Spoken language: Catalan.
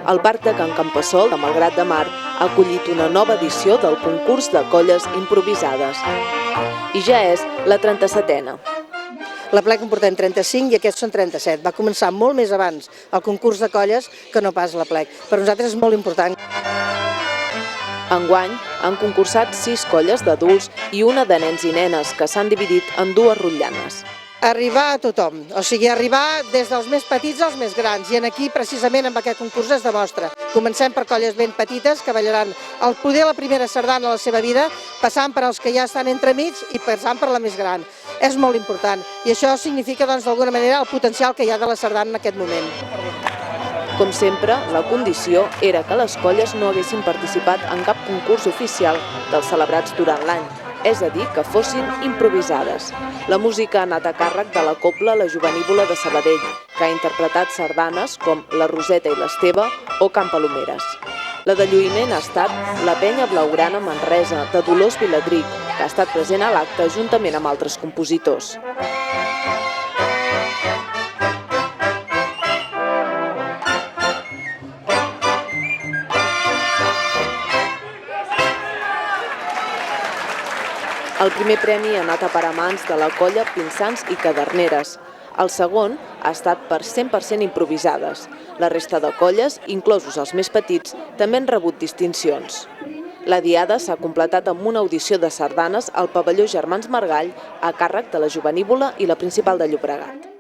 El Parc de Can Campassol, de Malgrat de Mar, ha acollit una nova edició del concurs de colles improvisades. I ja és la 37a. La plec en portem 35 i aquests són 37. Va començar molt més abans el concurs de colles que no pas la plec. Per nosaltres és molt important. Enguany han concursat 6 colles d'adults i una de nens i nenes que s'han dividit en 2 rotllanes. Arribar a tothom, o sigui, arribar des dels més petits als més grans, i aquí precisament amb aquest concurs es demostra. Comencem per colles ben petites que ballaran poder la primera sardana a la seva vida, passant per els que ja estan entremig i passant per la més gran. És molt important i això significa d'alguna manera el potencial que hi ha de la sardana en aquest moment. Com sempre, la condició era que les colles no haguessin participat en cap concurs oficial dels celebrats durant l'any, és a dir, que fossin improvisades. La música ha anat a càrrec de la Cobla La Jovenívola de Sabadell, que ha interpretat sardanes com La Roseta i l'Esteve o Can Palomeres. La de lluïment ha estat la Penya Blaugrana Manresa, de Dolors Viladric, que ha estat present a l'acte juntament amb altres compositors. El primer premi ha anat a parar a mans de la colla Pinsans i Caderneres. El segon ha estat per 100% improvisades. La resta de colles, inclosos els més petits, també han rebut distincions. La diada s'ha completat amb una audició de sardanes al pavelló Germans Margall a càrrec de la Jovenívola i la Principal de Llobregat.